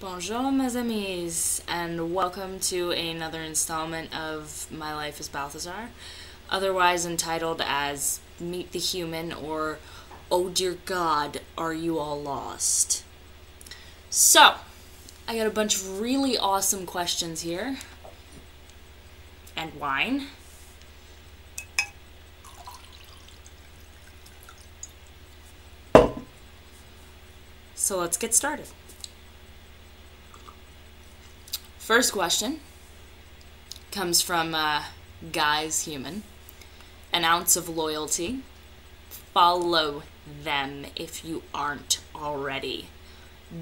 Bonjour, mes amis, and welcome to another installment of My Life as Balthazar, otherwise entitled as Meet the Human or Oh Dear God, Are You All Lost? So, I got a bunch of really awesome questions here, and wine. So let's get started. First question comes from Guy's Human. An ounce of loyalty. Follow them if you aren't already.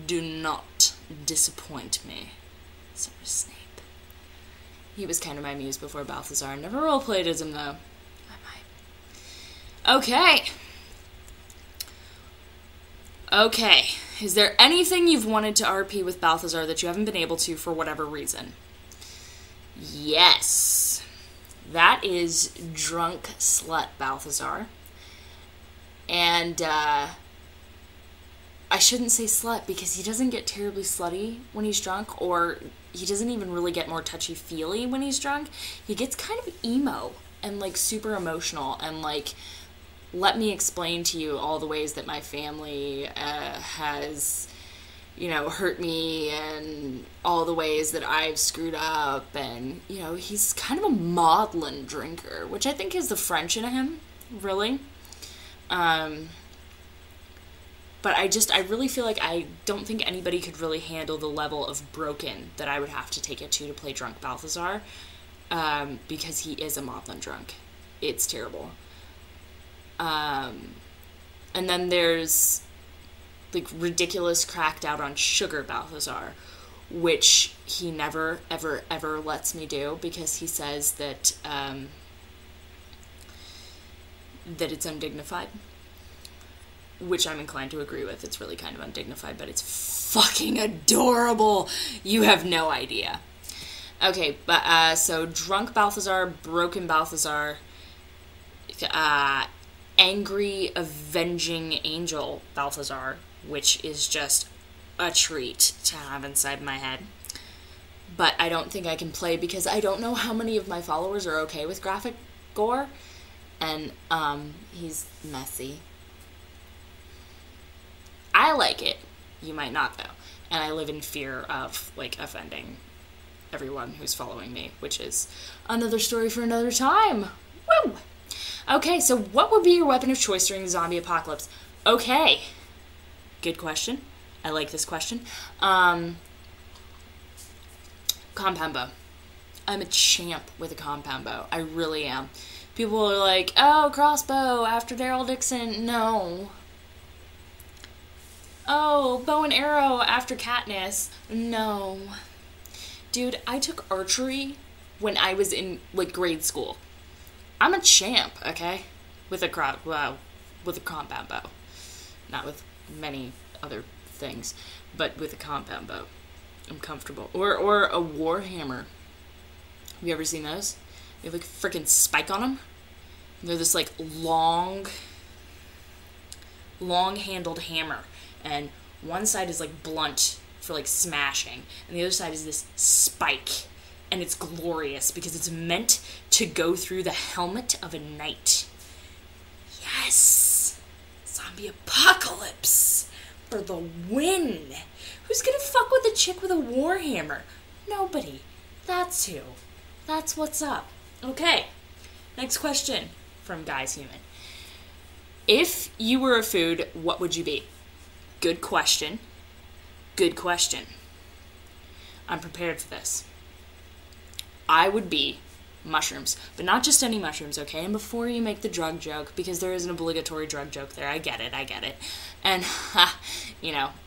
Do not disappoint me. Severus Snape. He was kind of my muse before Balthazar. Never roleplayed as him, though. I might. Okay. Is there anything you've wanted to RP with Balthazar that you haven't been able to for whatever reason? Yes. That is drunk slut Balthazar. And, I shouldn't say slut because he doesn't get terribly slutty when he's drunk, or he doesn't even really get more touchy-feely when he's drunk. He gets kind of emo and, super emotional and, let me explain to you all the ways that my family has, hurt me, and all the ways that I've screwed up, and, he's kind of a maudlin drinker, which I think is the French in him, really. But I really feel like I don't think anybody could really handle the level of broken that I would have to take it to play drunk Balthazar, because he is a maudlin drunk. It's terrible. And then there's, ridiculous cracked out on sugar Balthazar, which he never, ever, ever lets me do because he says that, that it's undignified, which I'm inclined to agree with. It's really kind of undignified, but it's fucking adorable. You have no idea. Okay, but, so drunk Balthazar, broken Balthazar, angry, avenging angel Balthazar, which is just a treat to have inside my head. But I don't think I can play because I don't know how many of my followers are okay with graphic gore, and, he's messy. I like it. You might not, though. And I live in fear of, offending everyone who's following me, which is another story for another time. Woo! Okay, so what would be your weapon of choice during the zombie apocalypse? Okay. Good question. I like this question. Compound bow. I'm a champ with a compound bow. I really am. People are like, oh, crossbow after Daryl Dixon. No. Oh, bow and arrow after Katniss. No. Dude, I took archery when I was in, grade school. I'm a champ, okay? With a compound bow. Not with many other things, but with a compound bow. I'm comfortable. Or a war hammer. Have you ever seen those? They have, a freaking spike on them. They're this, long-handled hammer. And one side is, blunt for, smashing. And the other side is this spike. And it's glorious because it's meant to go through the helmet of a knight. Yes! Zombie apocalypse! For the win! Who's gonna fuck with a chick with a warhammer? Nobody. That's who. That's what's up. Okay. Next question from Guy's Human. If you were a food, what would you be? Good question. Good question. I'm prepared for this. I would be mushrooms, but not just any mushrooms, okay? And before you make the drug joke, because there is an obligatory drug joke there, I get it. And,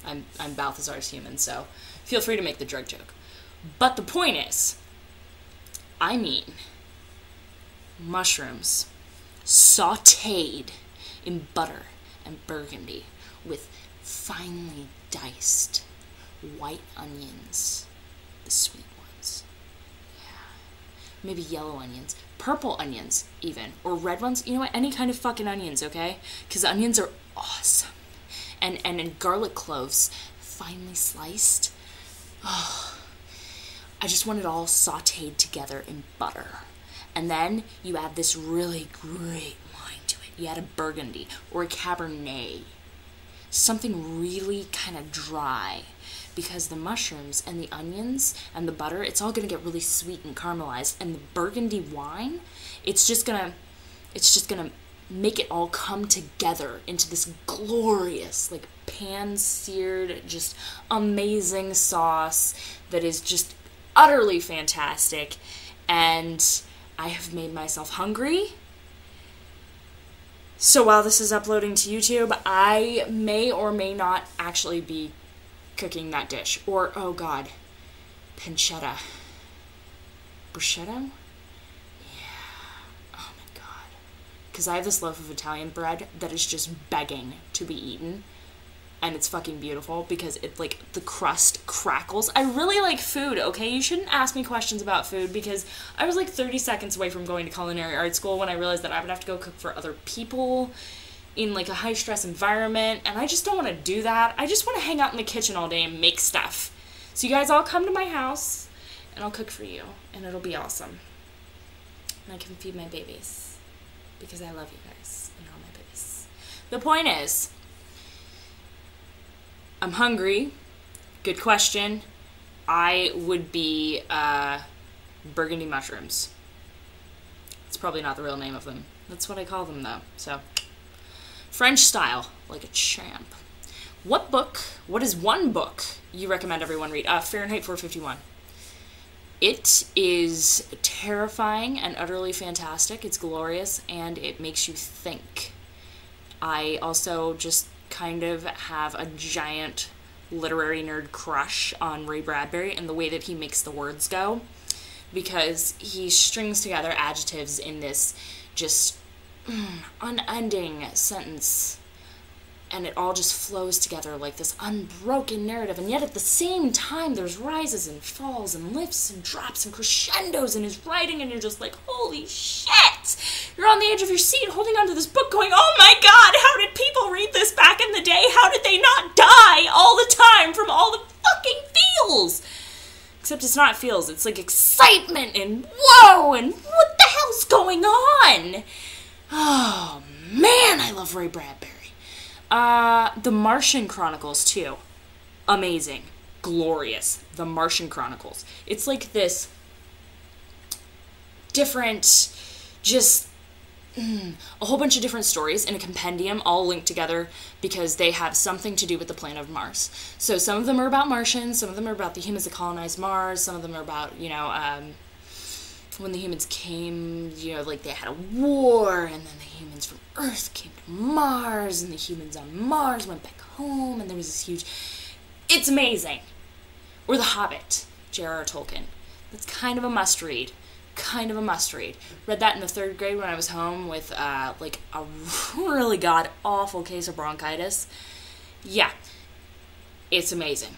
I'm Balthazar's human, so feel free to make the drug joke. But the point is, I mean mushrooms sautéed in butter and burgundy with finely diced white onions, the sweet ones. Maybe yellow onions, purple onions even, or red ones. You know what? Any kind of fucking onions, okay? Because onions are awesome. And garlic cloves, finely sliced. I just want it all sauteed together in butter. And then you add this really great wine to it. You add a Burgundy or a Cabernet. Something really kind of dry. Because the mushrooms and the onions and the butter, it's all going to get really sweet and caramelized. And the Burgundy wine, it's just going to make it all come together into this glorious, like pan-seared, just amazing sauce that is just utterly fantastic. And I have made myself hungry. So while this is uploading to YouTube, I may or may not actually be cooking that dish. Or, oh god, pancetta. Bruschetto? Because I have this loaf of Italian bread that is just begging to be eaten. And it's fucking beautiful because it, like, the crust crackles. I really like food, okay? You shouldn't ask me questions about food because I was like 30 seconds away from going to culinary art school when I realized that I would have to go cook for other people in, like, a high-stress environment. And I just don't want to do that. I just want to hang out in the kitchen all day and make stuff. So you guys all come to my house and I'll cook for you. And it'll be awesome. And I can feed my babies. Because I love you guys and all my babies. The point is, I'm hungry. Good question. I would be Burgundy mushrooms. It's probably not the real name of them. That's what I call them, though. So, French style, like a champ. What is one book you recommend everyone read? Fahrenheit 451. It is terrifying and utterly fantastic. It's glorious, and it makes you think. I also just kind of have a giant literary nerd crush on Ray Bradbury and the way that he makes the words go, because he strings together adjectives in this just unending sentence, and it all just flows together like this unbroken narrative. And yet at the same time, there's rises and falls and lifts and drops and crescendos in his writing, and you're just like, holy shit! You're on the edge of your seat holding onto this book going, oh my god, how did people read this back in the day? How did they not die all the time from all the fucking feels? Except it's not feels, it's like excitement and whoa and what the hell's going on? Oh man, I love Ray Bradbury. The Martian Chronicles, too. Amazing. Glorious. The Martian Chronicles. It's like this different, just a whole bunch of different stories in a compendium all linked together because they have something to do with the planet of Mars. So some of them are about Martians, some of them are about the humans that colonized Mars, some of them are about, when the humans came, like they had a war, and then the humans from Earth came to Mars, and the humans on Mars went back home, and there was this huge... It's amazing. Or The Hobbit, J.R.R. Tolkien. That's kind of a must-read. Read that in the 3rd grade when I was home with, a really god-awful case of bronchitis. Yeah. It's amazing.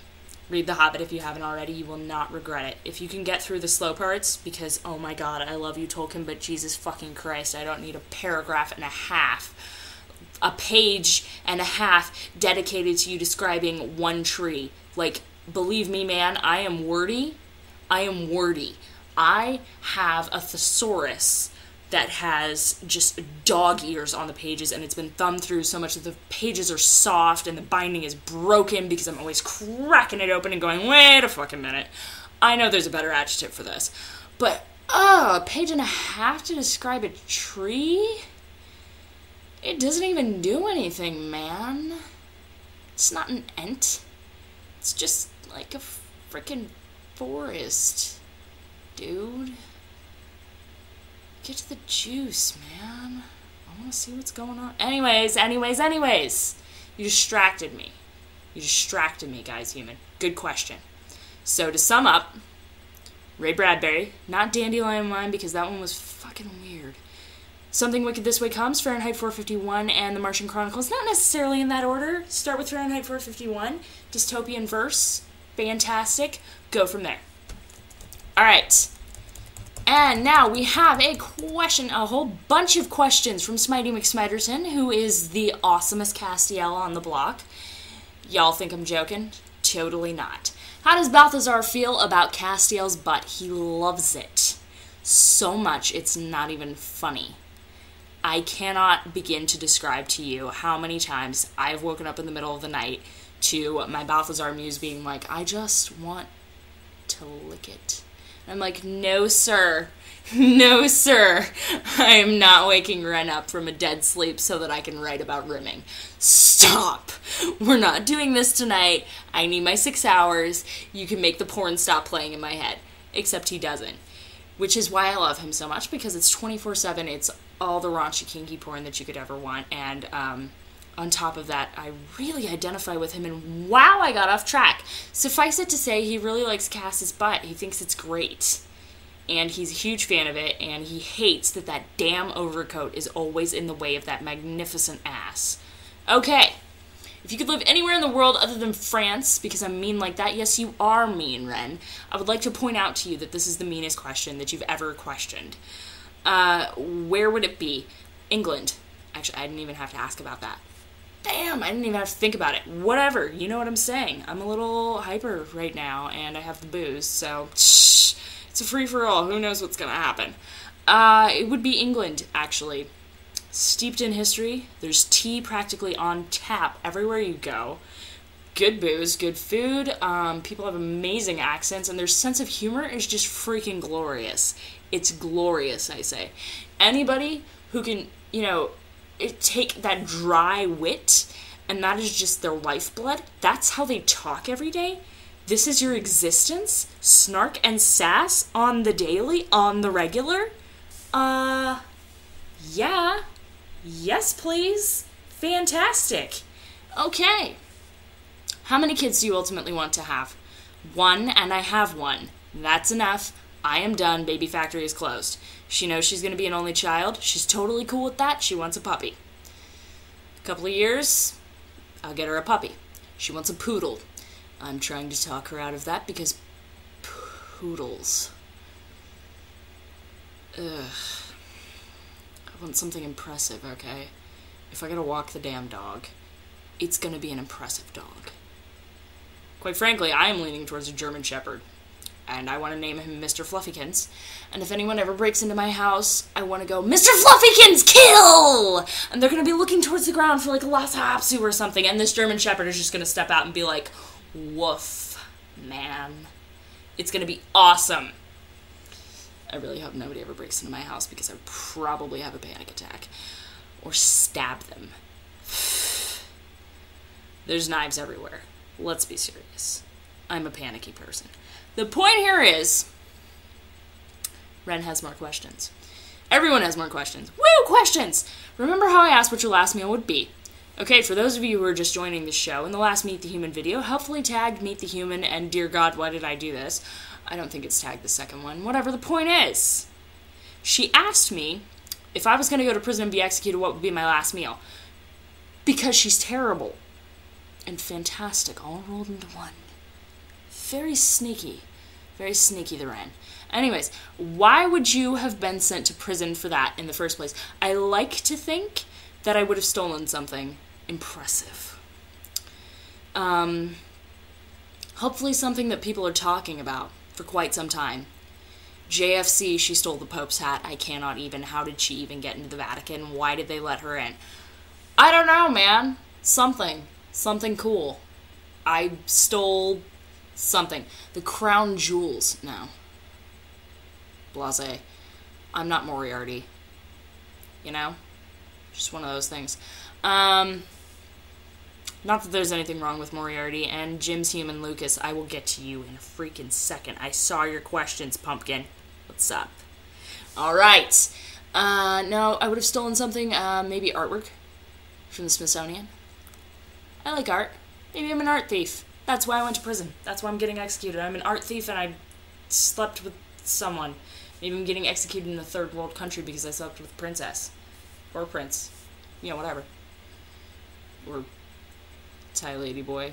Read The Hobbit if you haven't already. You will not regret it. If you can get through the slow parts, because, oh my god, I love you, Tolkien, but Jesus fucking Christ, I don't need a paragraph and a half, a page and a half dedicated to you describing one tree. Like, believe me, man, I am wordy. I have a thesaurus that has just dog ears on the pages, and it's been thumbed through so much that the pages are soft and the binding is broken because I'm always cracking it open and going, wait a fucking minute. I know there's a better adjective for this. But, a page and a half to describe a tree? It doesn't even do anything, man. It's not an ent. It's just like a frickin' forest, dude. Get to the juice, man. I want to see what's going on. Anyways. You distracted me. Guys, human. Good question. So, to sum up, Ray Bradbury, not Dandelion Wine, because that one was fucking weird. Something Wicked This Way Comes, Fahrenheit 451, and The Martian Chronicles. Not necessarily in that order. Start with Fahrenheit 451. Dystopian verse. Fantastic. Go from there. Alright. And now we have a whole bunch of questions from Smitey McSmiderson, who is the awesomest Castiel on the block. Y'all think I'm joking? Totally not. How does Balthazar feel about Castiel's butt? He loves it so much, it's not even funny. I cannot begin to describe to you how many times I've woken up in the middle of the night to my Balthazar muse being like, I just want to lick it. And I'm like, no, sir. No, sir. I am not waking Ren up from a dead sleep so that I can write about rimming. Stop. We're not doing this tonight. I need my 6 hours. You can make the porn stop playing in my head. Except he doesn't. Which is why I love him so much, because it's 24/7. It's all the raunchy, kinky porn that you could ever want. And on top of that, I really identify with him. And wow, I got off track. Suffice it to say, he really likes Cass's butt. He thinks it's great. And he's a huge fan of it. And he hates that that damn overcoat is always in the way of that magnificent ass. Okay. If you could live anywhere in the world other than France, because I'm mean like that, yes, you are mean, Ren. I would like to point out to you that this is the meanest question that you've ever questioned. Where would it be? England. Actually, I didn't even have to ask about that. Damn, I didn't even have to think about it. Whatever, you know what I'm saying. I'm a little hyper right now, and I have the booze, so it's a free-for-all. Who knows what's gonna happen? It would be England, actually. Steeped in history, there's tea practically on tap everywhere you go. Good booze, good food, people have amazing accents, and their sense of humor is just freaking glorious. It's glorious, I say. Anybody who can, take that dry wit, and that is just their lifeblood, that's how they talk every day, this is your existence, snark and sass on the daily, on the regular, yeah. Yes, please. Fantastic. Okay. How many kids do you ultimately want to have? 1, and I have 1. That's enough. I am done. Baby factory is closed. She knows she's going to be an only child. She's totally cool with that. She wants a puppy. A couple of years, I'll get her a puppy. She wants a poodle. I'm trying to talk her out of that because poodles. Ugh. I want something impressive, okay? If I gotta walk the damn dog, it's gonna be an impressive dog. Quite frankly, I am leaning towards a German Shepherd, and I want to name him Mr. Fluffykins. And if anyone ever breaks into my house, I want to go, Mr. Fluffykins, kill! And they're gonna be looking towards the ground for like a Lhasa Apso or something, and this German Shepherd is just gonna step out and be like, woof, man. It's gonna be awesome. I really hope nobody ever breaks into my house because I would probably have a panic attack. Or stab them. There's knives everywhere. Let's be serious. I'm a panicky person. The point here is, Ren has more questions. Everyone has more questions. Woo, questions! Remember how I asked what your last meal would be? Okay, for those of you who are just joining the show, in the last Meet the Human video, helpfully tagged Meet the Human and Dear God, why did I do this? I don't think it's tagged the second one. Whatever, the point is, she asked me if I was going to go to prison and be executed, what would be my last meal? Because she's terrible and fantastic, all rolled into one. Very sneaky, the Ren. Anyways, why would you have been sent to prison for that in the first place? I like to think that I would have stolen something impressive. Hopefully something that people are talking about for quite some time. JFC, she stole the Pope's hat. I cannot even. How did she even get into the Vatican? Why did they let her in? I don't know, man. Something cool. I stole something. The crown jewels. No. Blasé. I'm not Moriarty. You know? Just one of those things. Not that there's anything wrong with Moriarty, and Jim's human Lucas, I will get to you in a freaking second. I saw your questions, Pumpkin. What's up? Alright. No, I would have stolen something, maybe artwork from the Smithsonian. I like art. Maybe I'm an art thief. That's why I went to prison. That's why I'm getting executed. I'm an art thief and I slept with someone. Maybe I'm getting executed in a third world country because I slept with a princess. Or a prince. You know, whatever. Or Thai lady boy.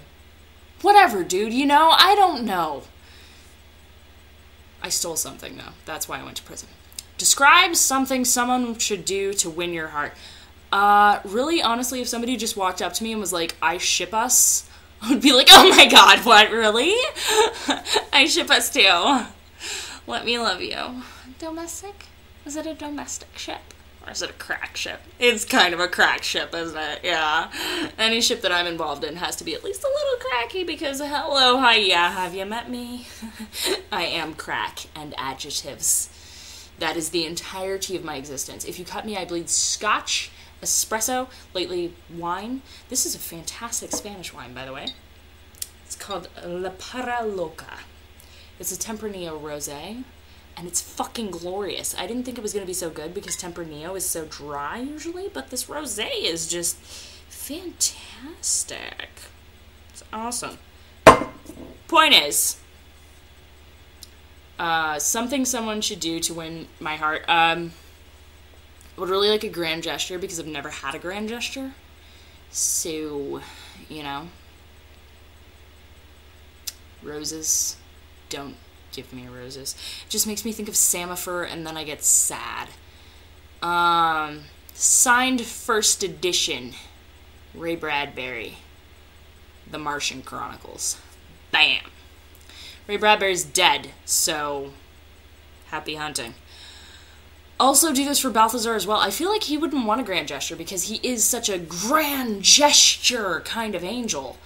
Whatever, dude, you know? I don't know. I stole something, though. That's why I went to prison. Describe something someone should do to win your heart. Really, honestly, if somebody just walked up to me and was like, I ship us, I would be like, oh my god, what, really? I ship us too. Let me love you. Domestic? Is it a domestic ship? Or is it a crack ship? It's kind of a crack ship, isn't it? Yeah. Any ship that I'm involved in has to be at least a little cracky because, hello, hi, yeah, have you met me? I am crack and adjectives. That is the entirety of my existence. If you cut me, I bleed scotch, espresso, lately wine. This is a fantastic Spanish wine, by the way. It's called La Para Loca. It's a Tempranillo rosé, and it's fucking glorious. I didn't think it was going to be so good because Tempranillo is so dry usually, but this rosé is just fantastic. It's awesome. Point is, something someone should do to win my heart. I would really like a grand gesture because I've never had a grand gesture. So, you know, roses. Don't give me roses. It just makes me think of Samafor and then I get sad. Signed first edition. Ray Bradbury. The Martian Chronicles. Bam. Ray Bradbury's dead, so happy hunting. Also do this for Balthazar as well. I feel like he wouldn't want a grand gesture because he is such a grand gesture kind of angel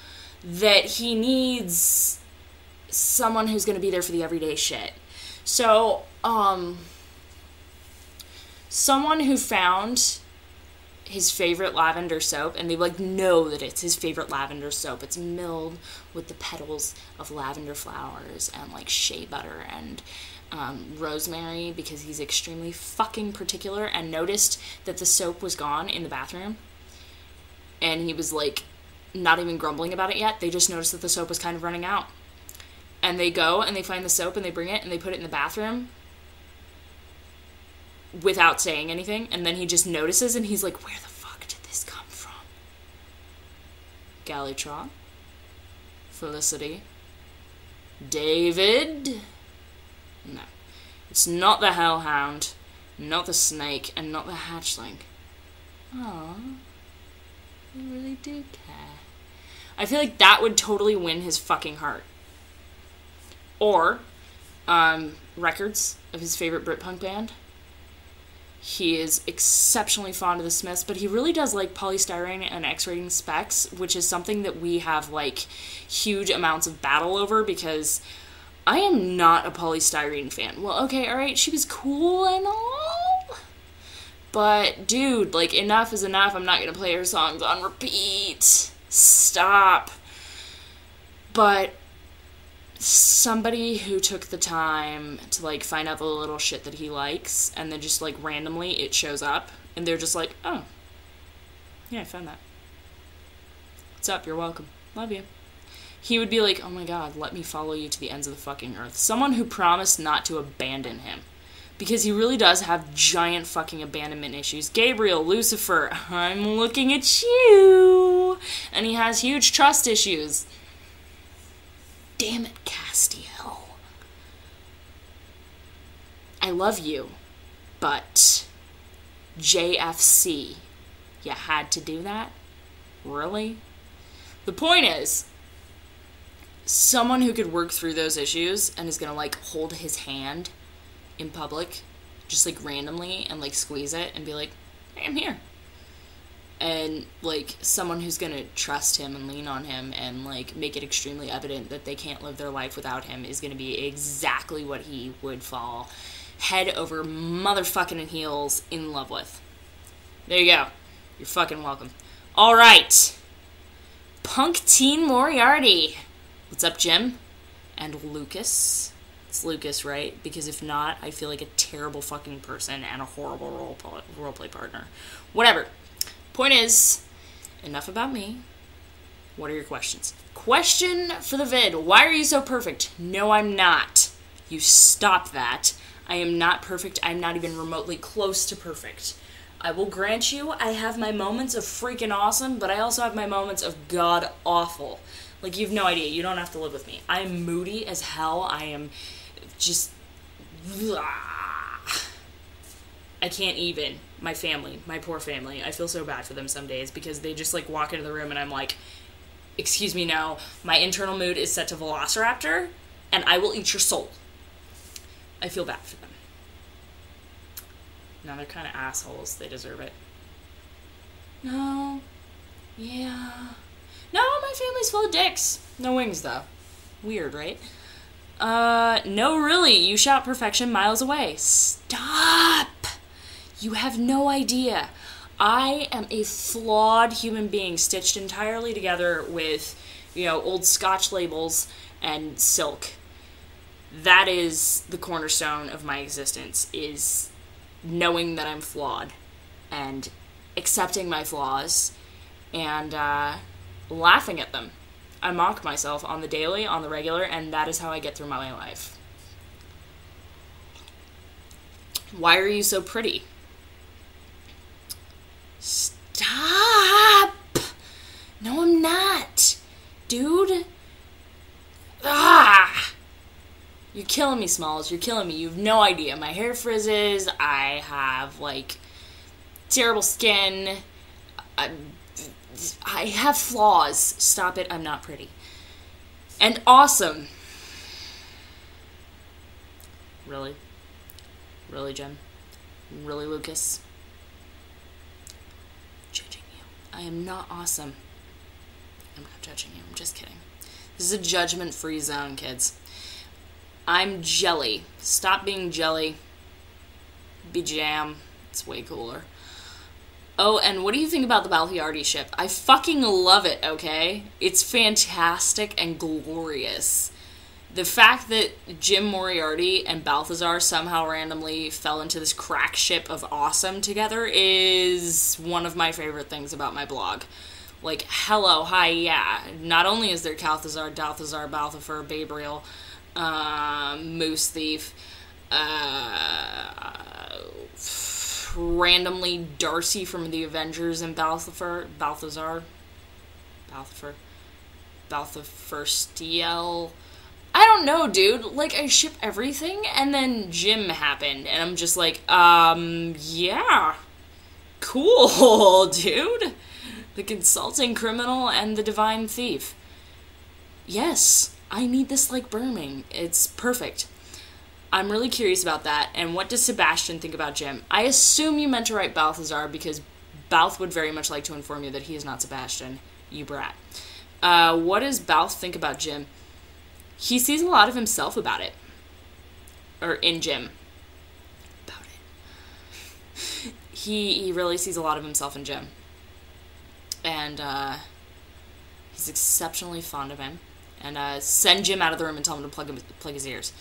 that he needs someone who's going to be there for the everyday shit. So, someone who found his favorite lavender soap, and they like know that it's his favorite lavender soap. It's milled with the petals of lavender flowers and like shea butter and rosemary because he's extremely fucking particular, and noticed that the soap was gone in the bathroom, and he was like not even grumbling about it yet. They just noticed that the soap was kind of running out, and they go and they find the soap and they bring it and they put it in the bathroom without saying anything, and then he just notices and he's like, where the fuck did this come from? Galitron, Felicity, David. No, it's not the hellhound, not the snake, and not the hatchling. Aww, you really do care. I feel like that would totally win his fucking heart. Or records of his favorite Britpunk band. He is exceptionally fond of the Smiths, but he really does like polystyrene and X-rating specs, which is something that we have like huge amounts of battle over because I am not a polystyrene fan. Well, okay, alright, she was cool and all, but dude, like, enough is enough. I'm not gonna play her songs on repeat. Stop. But somebody who took the time to, like, find out the little shit that he likes, and then just, like, randomly it shows up, and they're just like, oh, yeah, I found that. What's up? You're welcome. Love you. He would be like, oh my god, let me follow you to the ends of the fucking earth. Someone who promised not to abandon him. Because he really does have giant fucking abandonment issues. Gabriel, Lucifer, I'm looking at you! And he has huge trust issues. Damn it, Castiel. I love you, but JFC, you had to do that? Really? The point is, someone who could work through those issues and is gonna, like, hold his hand in public, just, like, randomly, and, like, squeeze it and be like, hey, I'm here. And, like, someone who's gonna trust him and lean on him and, like, make it extremely evident that they can't live their life without him is gonna be exactly what he would fall head over motherfucking and heels in love with. There you go. You're fucking welcome. Alright. Punk Teen Moriarty. What's up, Jim? And Lucas. It's Lucas, right? Because if not, I feel like a terrible fucking person and a horrible roleplay partner. Whatever. Point is, enough about me. What are your questions? Question for the vid. Why are you so perfect? No, I'm not. You stop that. I am not perfect. I'm not even remotely close to perfect. I will grant you, I have my moments of freaking awesome, but I also have my moments of god awful. Like, you have no idea. You don't have to live with me. I'm moody as hell. I am just... I can't even. My family. My poor family. I feel so bad for them some days because they just, like, walk into the room and I'm like, excuse me, no, my internal mood is set to Velociraptor, and I will eat your soul. I feel bad for them. No, they're kind of assholes. They deserve it. No. Yeah. No, my family's full of dicks. No wings, though. Weird, right? No, really. You shout perfection miles away. Stop! You have no idea. I am a flawed human being stitched entirely together with, old Scotch labels and silk. That is the cornerstone of my existence, is knowing that I'm flawed and accepting my flaws and laughing at them. I mock myself on the daily, on the regular, and that is how I get through my life. Why are you so pretty? Stop! No, I'm not. Dude. Ah! You're killing me, Smalls. You're killing me. You have no idea. My hair frizzes. I have, terrible skin. I have flaws. Stop it. I'm not pretty. And awesome. Really? Really, Jen? Really, Lucas? Judging you. I am not awesome. I'm not judging you. I'm just kidding. This is a judgment-free zone, kids. I'm jelly. Stop being jelly. Be jam. It's way cooler. Oh, and what do you think about the Balthiardi ship? I fucking love it, okay? It's fantastic and glorious. The fact that Jim Moriarty and Balthazar somehow randomly fell into this crack ship of awesome together is one of my favorite things about my blog. Hello, hi, yeah. Not only is there Calthazar, Dalthazar, Balthafer, Babriel, Moose Thief, randomly Darcy from the Avengers and Balthafer Stiel. I don't know, dude. I ship everything, and then Jim happened, and I'm just yeah. Cool, dude. The consulting criminal and the divine thief. Yes, I need this like Burming. It's perfect. I'm really curious about that. And what does Sebastian think about Jim? I assume you meant to write Balthazar because Balth would very much like to inform you that he is not Sebastian. You brat. What does Balth think about Jim? He sees a lot of himself about it. Or in Jim. About it. He really sees a lot of himself in Jim. And he's exceptionally fond of him. And send Jim out of the room and tell him to plug his ears.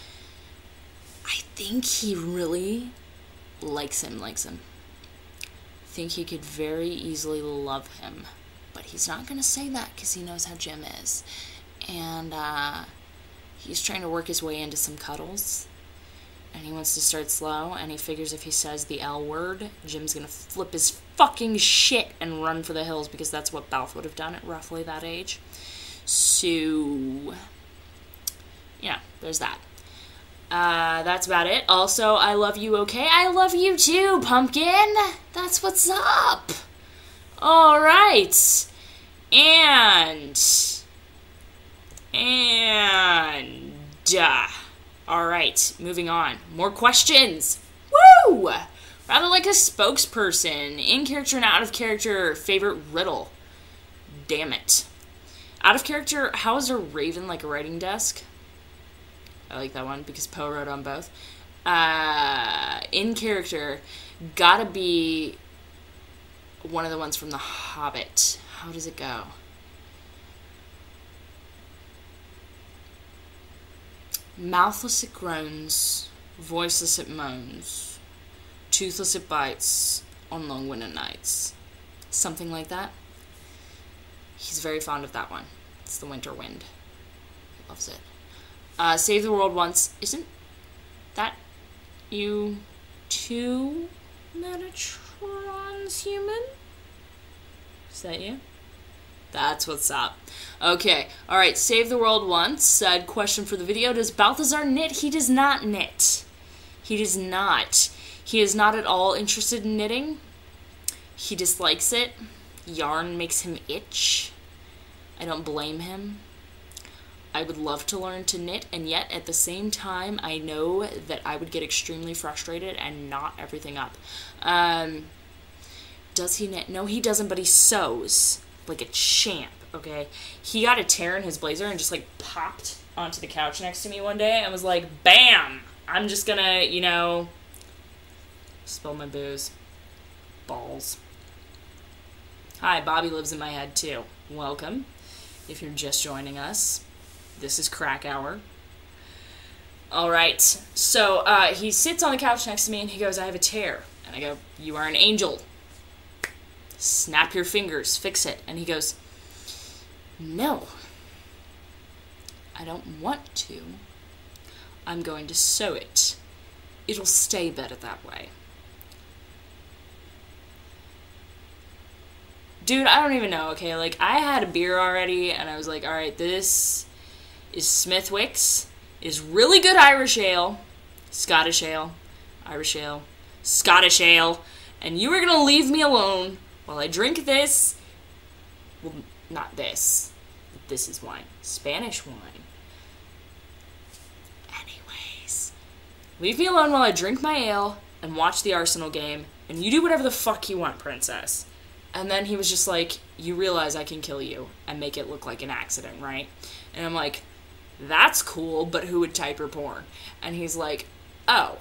I think he really likes him. I think he could very easily love him. But he's not going to say that because he knows how Jim is. And he's trying to work his way into some cuddles. And he wants to start slow. And he figures if he says the L word, Jim's going to flip his fucking shit and run for the hills. Because that's what Balth would have done at roughly that age. So, yeah, there's that. That's about it. Also, I love you, okay? I love you too, Pumpkin. That's what's up. All right. And all right, moving on. More questions. Woo! Rather like a spokesperson. In character and out of character, favorite riddle. Damn it. Out of character, how is a raven like a writing desk? I like that one because Poe wrote on both. In character, gotta be one of the ones from The Hobbit. How does it go? Mouthless it groans, voiceless it moans, toothless it bites on long winter nights. Something like that. He's very fond of that one. It's the winter wind. He loves it. Save the world once. Isn't that you too, Metatron's human? Is that you? That's what's up. Okay. Alright, save the world once. Said question for the video. Does Balthazar knit? He does not knit. He does not. He is not at all interested in knitting. He dislikes it. Yarn makes him itch. I don't blame him. I would love to learn to knit, and yet at the same time, I know that I would get extremely frustrated and knot everything up. Does he knit? No, he doesn't, but he sews like a champ, okay? He got a tear in his blazer and just, like, popped onto the couch next to me one day and was like, bam! I'm just gonna, you know, spill my booze. Balls. Hi, Bobby lives in my head, too. Welcome. If you're just joining us, this is Crack Hour. Alright, so he sits on the couch next to me and he goes, I have a tear. And I go, you are an angel. Snap your fingers, fix it. And he goes, no, I don't want to. I'm going to sew it. It'll stay better that way. Dude, I don't even know, okay? Like, I had a beer already, and I was like, alright, this is Smithwick's. Is really good Irish ale, Scottish ale, Irish ale, Scottish ale, and you are going to leave me alone while I drink this. Well, not this. This is wine. Spanish wine. Anyways. Leave me alone while I drink my ale and watch the Arsenal game, and you do whatever the fuck you want, princess. And then he was just like, you realize I can kill you and make it look like an accident, right? And I'm like, that's cool, but who would type your porn? And he's like, oh,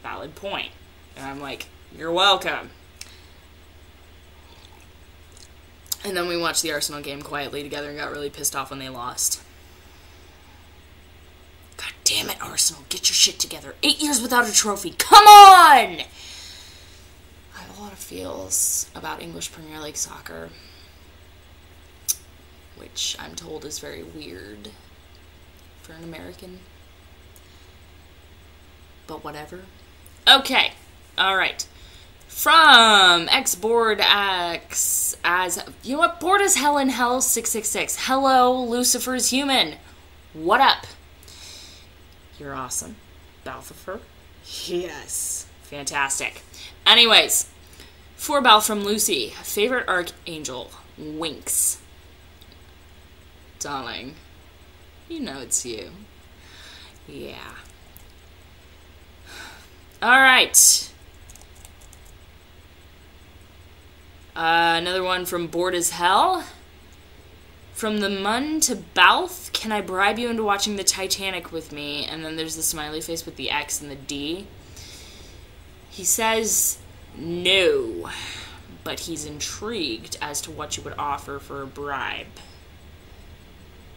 valid point. And I'm like, you're welcome. And then we watched the Arsenal game quietly together and got really pissed off when they lost. God damn it, Arsenal, get your shit together. 8 years without a trophy. Come on! I have a lot of feels about English Premier League soccer, which I'm told is very weird for an American. But whatever. Okay, alright. From XBoardX as, you know what, bored as hell in hell 666. Hello, Lucifer's human. What up? You're awesome. Balthifer? Yes. Fantastic. Anyways, 4 from Lucy. Favorite archangel? Winks. Darling, you know it's you. Yeah. Alright. Another one from Bored as Hell. From the Mun to Balth, can I bribe you into watching the Titanic with me? And then there's the smiley face with the X and the D. He says no, but he's intrigued as to what you would offer for a bribe.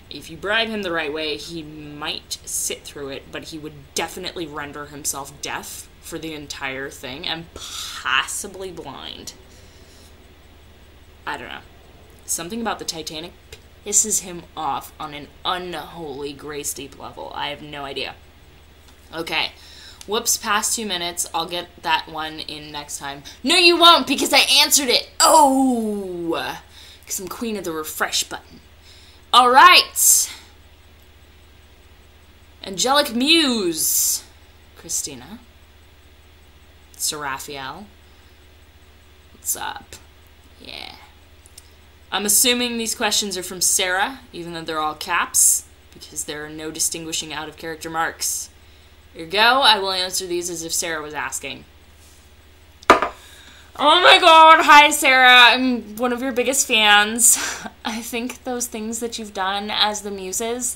If you bribe him the right way, he might sit through it, but he would definitely render himself deaf for the entire thing and possibly blind. I don't know. Something about the Titanic pisses him off on an unholy grace deep level. I have no idea. Okay. Whoops, past 2 minutes. I'll get that one in next time. No, you won't, because I answered it. Oh! Because I'm queen of the refresh button. Alright. Angelic Muse. Christina. Seraphiel. What's up? Yeah. I'm assuming these questions are from Sarah, even though they're all caps, because there are no distinguishing out-of-character marks. Here you go. I will answer these as if Sarah was asking. Oh my god, hi Sarah, I'm one of your biggest fans. I think those things that you've done as the Muses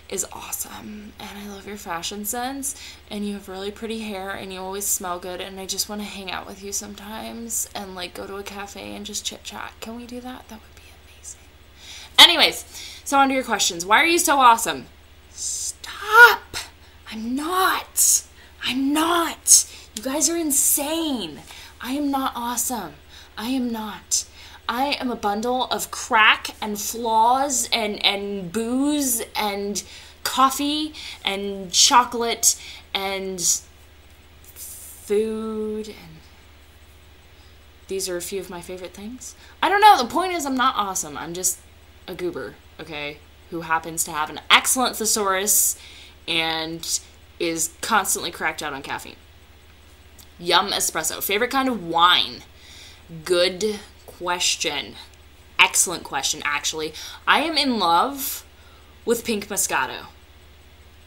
is awesome, and I love your fashion sense, and you have really pretty hair, and you always smell good, and I just want to hang out with you sometimes, and like go to a cafe and just chit-chat. Can we do that? That would be amazing. Anyways, so on to your questions. Why are you so awesome? Stop! I'm not. You guys are insane. I am not awesome. I am not. I am a bundle of crack and flaws and booze and coffee and chocolate and food, and these are a few of my favorite things. I don't know. The point is I'm not awesome. I'm just a goober, okay, who happens to have an excellent thesaurus and is constantly cracked out on caffeine. Yum espresso. Favorite kind of wine? Good question. excellent question, actually. I am in love with Pink Moscato.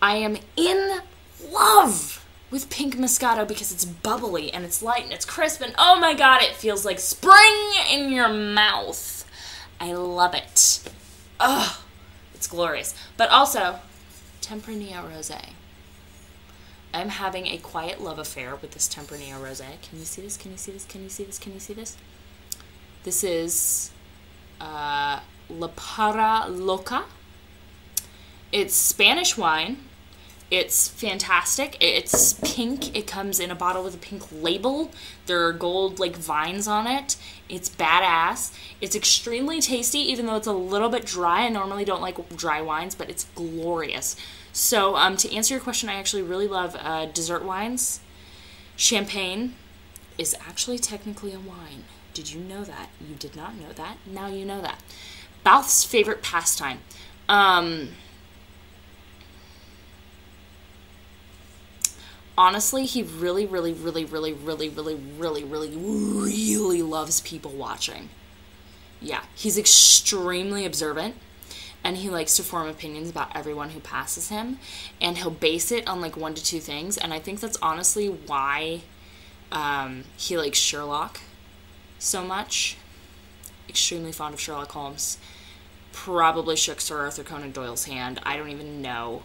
I am in love with Pink Moscato because it's bubbly and it's light and it's crisp and oh my god, it feels like spring in your mouth. I love it. Ugh, it's glorious. But also, Tempranillo Rosé. I'm having a quiet love affair with this Tempranillo Rosé. Can you see this? Can you see this? Can you see this? Can you see this? This is La Para Loca. It's Spanish wine. It's fantastic. It's pink. It comes in a bottle with a pink label. There are gold, like, vines on it. It's badass. It's extremely tasty, even though it's a little bit dry. I normally don't like dry wines, but it's glorious. So, to answer your question, I actually really love dessert wines. Champagne is actually technically a wine. Did you know that? You did not know that. Now you know that. Balth's favorite pastime. Honestly, he really loves people watching. Yeah, he's extremely observant, and he likes to form opinions about everyone who passes him, and he'll base it on, like, 1 to 2 things, and I think that's honestly why he likes Sherlock so much. Extremely fond of Sherlock Holmes. Probably shook Sir Arthur Conan Doyle's hand. I don't even know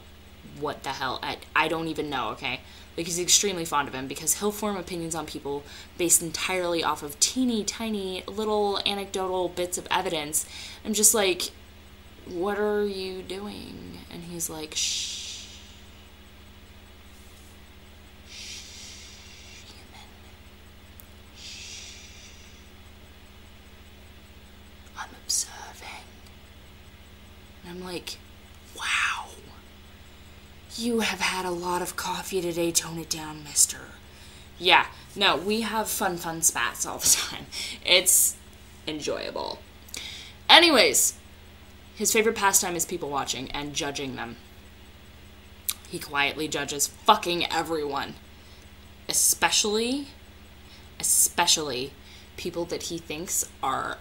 what the hell. I don't even know, okay? Like, he's extremely fond of him because he'll form opinions on people based entirely off of teeny tiny little anecdotal bits of evidence. I'm just like, what are you doing? And he's like, shh. Shh, human. Shh. I'm observing. And I'm like, wow. You have had a lot of coffee today. Tone it down, mister. Yeah, no, we have fun spats all the time. It's enjoyable. Anyways, his favorite pastime is people watching and judging them. He quietly judges fucking everyone. Especially people that he thinks are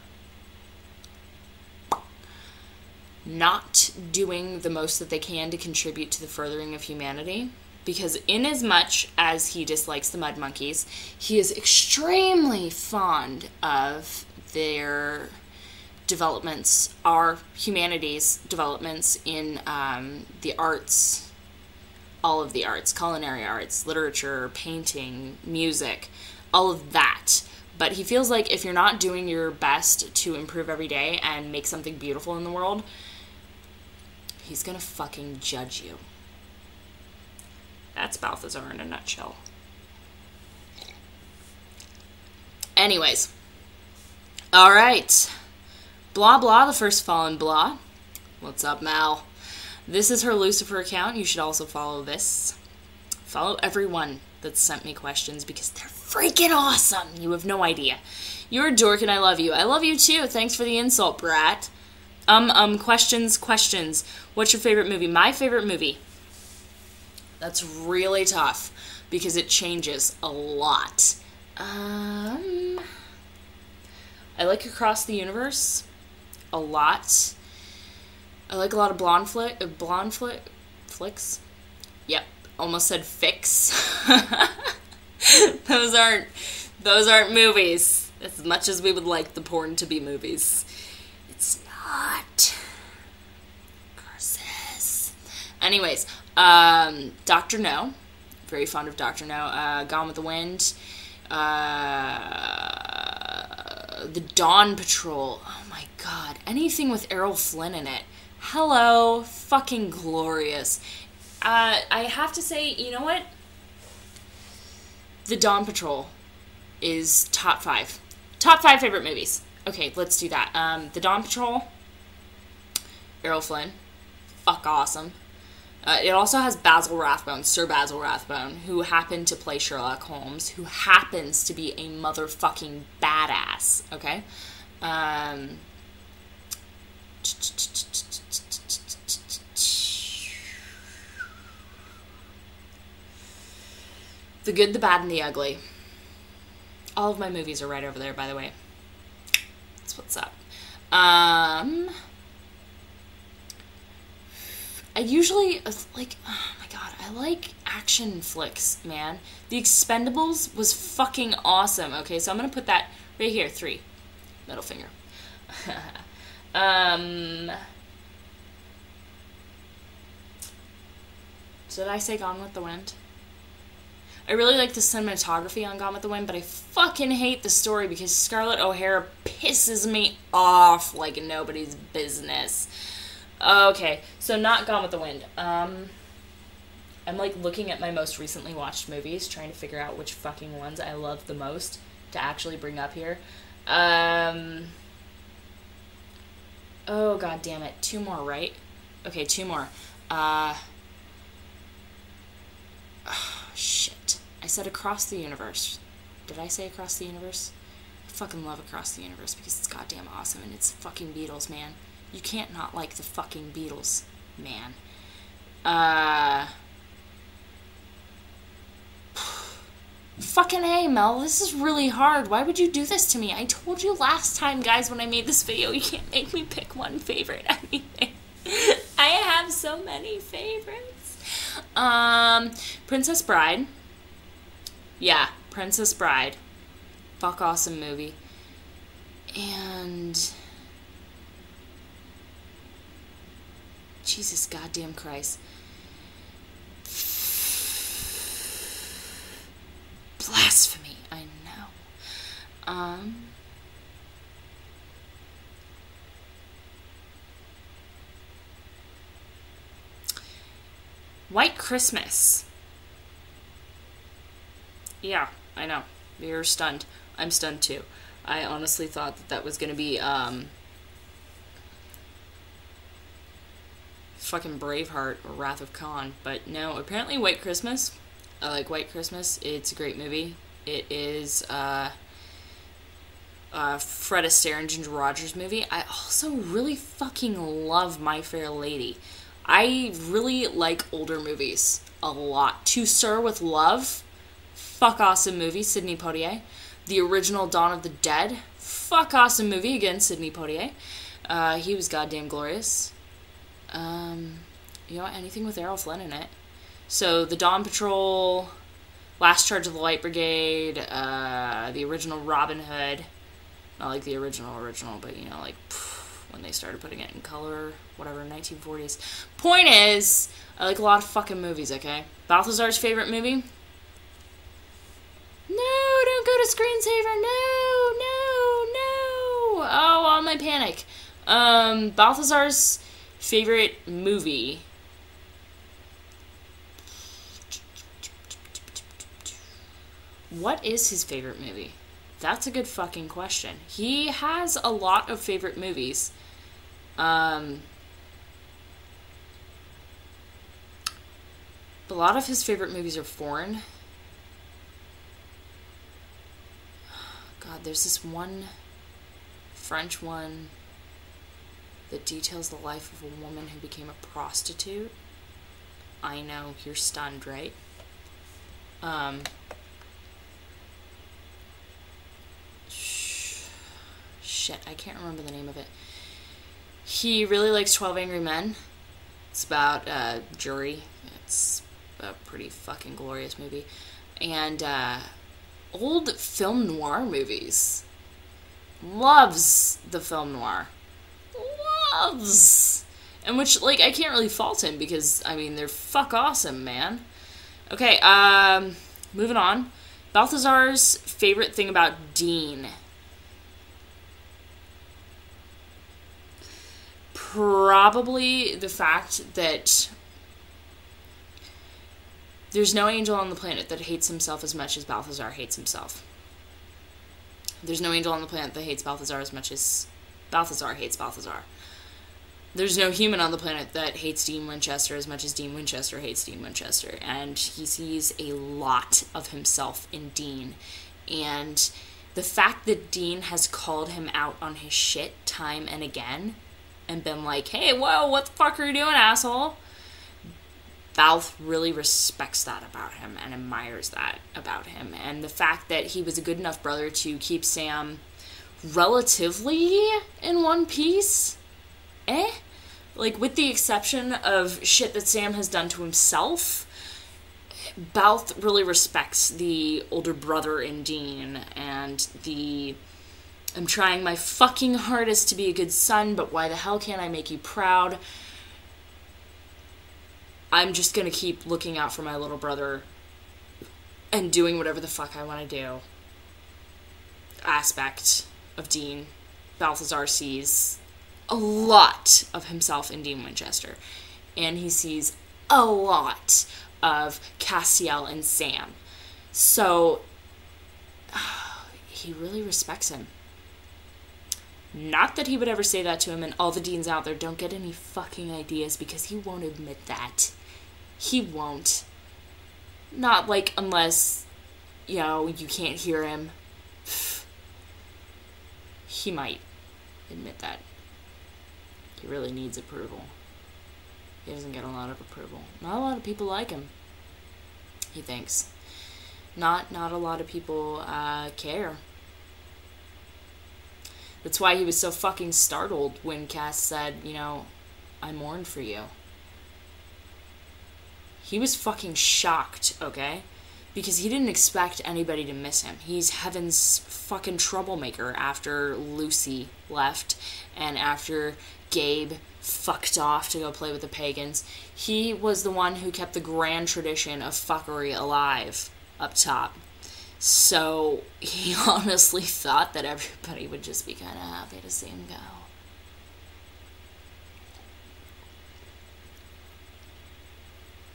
not doing the most that they can to contribute to the furthering of humanity. Because in as much as he dislikes the mud monkeys, he is extremely fond of their developments, our humanity's developments in the arts, all of the arts, culinary arts, literature, painting, music, all of that. But he feels like if you're not doing your best to improve every day and make something beautiful in the world, he's gonna fucking judge you. That's Balthazar in a nutshell. Anyways. Alright. Blah blah, the first fallen blah. What's up, Mal? This is her Lucifer account. You should also follow this. Follow everyone that sent me questions because they're freaking awesome. You have no idea. You're a dork and I love you. I love you too. Thanks for the insult, brat. Questions. What's your favorite movie? My favorite movie. That's really tough because it changes a lot. I like Across the Universe a lot. I like a lot of blonde flicks. Yep, almost said fix. Those aren't movies as much as we would like the porn to be movies. It's not. Curses. Anyways, Dr. No. Very fond of Dr. No. Gone with the Wind. The Dawn Patrol. Oh my god. Anything with Errol Flynn in it. Hello. Fucking glorious. I have to say, you know what? The Dawn Patrol is top 5. Top 5 favorite movies. Okay, let's do that. The Dawn Patrol. Errol Flynn. Fuck awesome. It also has Basil Rathbone, Sir Basil Rathbone, who happened to play Sherlock Holmes, who happens to be a motherfucking badass, okay? The Good, the Bad, and the Ugly. All of my movies are right over there, by the way. That's what's up. I usually, like, oh my god, I like action flicks, man. The Expendables was fucking awesome. Okay, so I'm gonna put that right here, 3. Middle finger. Did I say Gone with the Wind? I really like the cinematography on Gone with the Wind, but I fucking hate the story because Scarlett O'Hara pisses me off like nobody's business. Okay, so not Gone with the Wind. I'm like looking at my most recently watched movies, trying to figure out which fucking ones I love the most to actually bring up here. Oh, god damn it. 2 more, right? Okay, 2 more. Oh, shit. I said Across the Universe. Did I say Across the Universe? I fucking love Across the Universe because it's goddamn awesome and it's fucking Beatles, man. You can't not like the fucking Beatles, man. Fucking hey, Mel, this is really hard. Why would you do this to me? I told you last time, guys, when I made this video, you can't make me pick one favorite. I mean, I have so many favorites. Princess Bride. Yeah, Princess Bride. Fuck awesome movie. And Jesus goddamn Christ. Blasphemy, I know. White Christmas. Yeah, I know. You're stunned. I'm stunned too. I honestly thought that that was gonna be, fucking Braveheart or Wrath of Khan, but no, apparently White Christmas. I like White Christmas. It's a great movie. It is, Fred Astaire and Ginger Rogers movie. I also really fucking love My Fair Lady. I really like older movies a lot. To Sir with Love, fuck awesome movie, Sidney Poitier. The original Dawn of the Dead, fuck awesome movie, again, Sidney Poitier. He was goddamn glorious. You know, anything with Errol Flynn in it. So, The Dawn Patrol, Last Charge of the Light Brigade, the original Robin Hood. Not like the original, but, you know, like, when they started putting it in color, whatever, 1940s. Point is, I like a lot of fucking movies, okay? Balthazar's favorite movie? No, don't go to screensaver, no. Oh, all my panic. Balthazar's favorite movie. What is his favorite movie? That's a good fucking question. He has a lot of favorite movies. But a lot of his favorite movies are foreign. God, there's this one French one that details the life of a woman who became a prostitute. I know, you're stunned, right? Shit, I can't remember the name of it. He really likes 12 Angry Men. It's about jury. It's a pretty fucking glorious movie. And old film noir movies. Loves the film noir. Loves. And which, like, I can't really fault him because, I mean, they're fuck awesome, man. Okay, moving on. Balthazar's favorite thing about Dean. Probably the fact that there's no angel on the planet that hates himself as much as Balthazar hates himself. There's no angel on the planet that hates Balthazar as much as Balthazar hates Balthazar. There's no human on the planet that hates Dean Winchester as much as Dean Winchester hates Dean Winchester. And he sees a lot of himself in Dean. And the fact that Dean has called him out on his shit time and again and been like, hey, whoa, what the fuck are you doing, asshole? Balth really respects that about him and admires that about him. And the fact that he was a good enough brother to keep Sam relatively in one piece. Like, with the exception of shit that Sam has done to himself, Balth really respects the older brother in Dean, and I'm trying my fucking hardest to be a good son, but why the hell can't I make you proud? I'm just gonna keep looking out for my little brother and doing whatever the fuck I want to do. Aspect of Dean. Balthazar sees a lot of himself in Dean Winchester, and he sees a lot of Castiel and Sam. So he really respects him. Not that he would ever say that to him, and all the Deans out there, don't get any fucking ideas, because he won't admit that. He won't. Not, like, unless, you know, you can't hear him. He might admit that. He really needs approval. He doesn't get a lot of approval. Not a lot of people like him, he thinks. Not a lot of people care. That's why he was so fucking startled when Cass said, you know, I mourned for you. He was fucking shocked, okay? Because he didn't expect anybody to miss him. He's Heaven's fucking troublemaker after Lucy left and after Gabe fucked off to go play with the pagans. He was the one who kept the grand tradition of fuckery alive up top. So he honestly thought that everybody would just be kind of happy to see him go.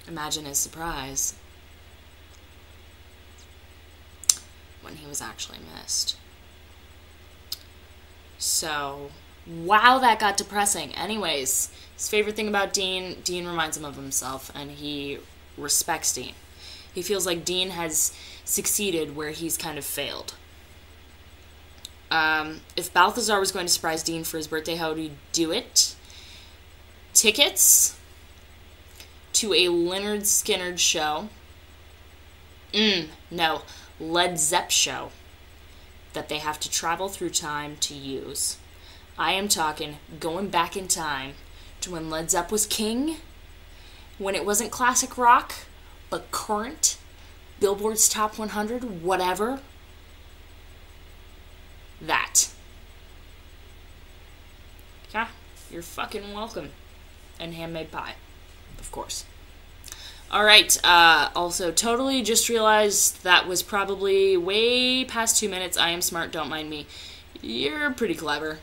Imagine his surprise when he was actually missed. So, wow, that got depressing. Anyways, his favorite thing about Dean reminds him of himself, and he respects Dean. He feels like Dean has succeeded where he's kind of failed. If Balthazar was going to surprise Dean for his birthday, how would he do it? Tickets to a Lynyrd Skynyrd show. No, Led Zepp show that they have to travel through time to use. I am talking going back in time to when Led Zepp was king, when it wasn't classic rock, but current, Billboard's Top 100, whatever. That. Yeah, you're fucking welcome. And handmade pie, of course. Alright, also, totally just realized that was probably way past 2 minutes. I am smart, don't mind me. You're pretty clever.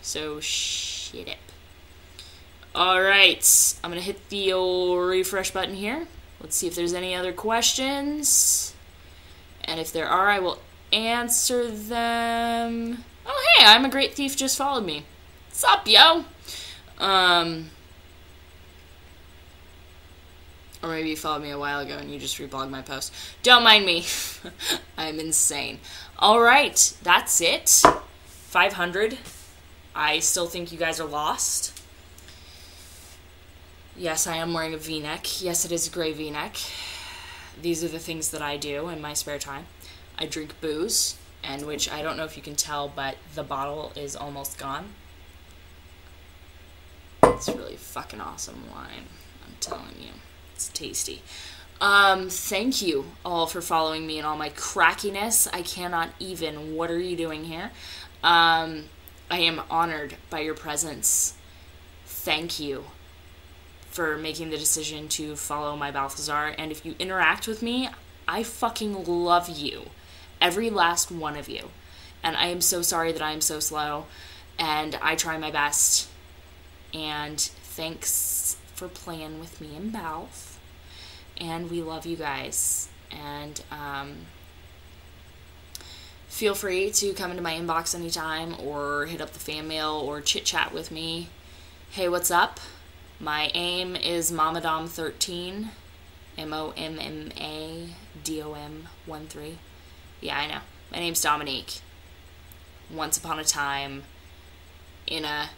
So, shit up. Alright, I'm gonna hit the old refresh button here. Let's see if there's any other questions. And if there are, I will answer them. Oh, hey, I'm a Great Thief just followed me. What's up, yo? Or maybe you followed me a while ago and you just reblogged my post. Don't mind me. I'm insane. Alright, that's it. 500. I still think you guys are lost. Yes, I am wearing a V-neck. Yes, it is a gray V-neck. These are the things that I do in my spare time. I drink booze, and which I don't know if you can tell, but the bottle is almost gone. It's really fucking awesome wine, I'm telling you. It's tasty. Thank you all for following me and all my crackiness. I cannot even. What are you doing here? I am honored by your presence. Thank you for making the decision to follow my Balthazar. And if you interact with me, I fucking love you. Every last one of you. And I am so sorry that I am so slow. And I try my best. And thanks for playing with me and Balth. And we love you guys. And feel free to come into my inbox anytime, or hit up the fan mail, or chit chat with me. Hey, what's up? My aim is Momadom13. MOMMADOM13. Yeah, I know. My name's Dominique. Once upon a time, Inna,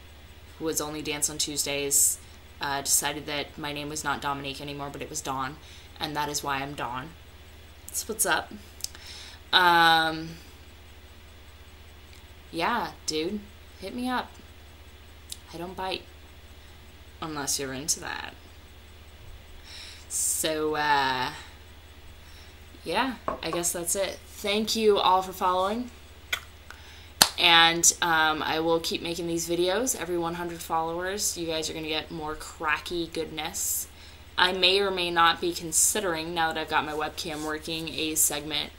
who was only Dance on Tuesdays, decided that my name was not Dominique anymore, but it was Dawn, and that is why I'm Dawn. That's what's up. yeah, dude, hit me up. I don't bite. Unless you're into that. So, yeah, I guess that's it. Thank you all for following. And I will keep making these videos. Every 100 followers, you guys are going to get more cracky goodness. I may or may not be considering, now that I've got my webcam working, a segment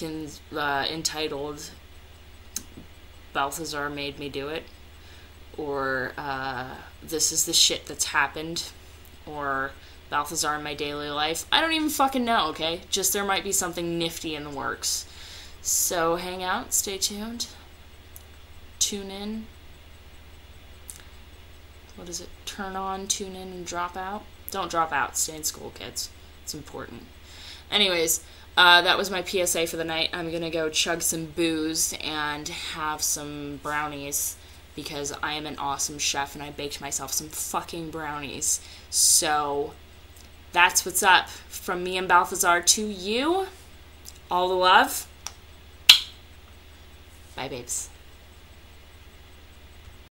entitled Balthazar Made Me Do It. Or this is the shit that's happened. Or Balthazar in my daily life. I don't even fucking know, okay? Just there might be something nifty in the works. So hang out, stay tuned. Tune in. What is it? Turn on, tune in, and drop out. Don't drop out. Stay in school, kids. It's important. Anyways, that was my PSA for the night. I'm going to go chug some booze and have some brownies because I am an awesome chef and I baked myself some fucking brownies. So that's what's up. From me and Balthazar to you. All the love. Bye, babes.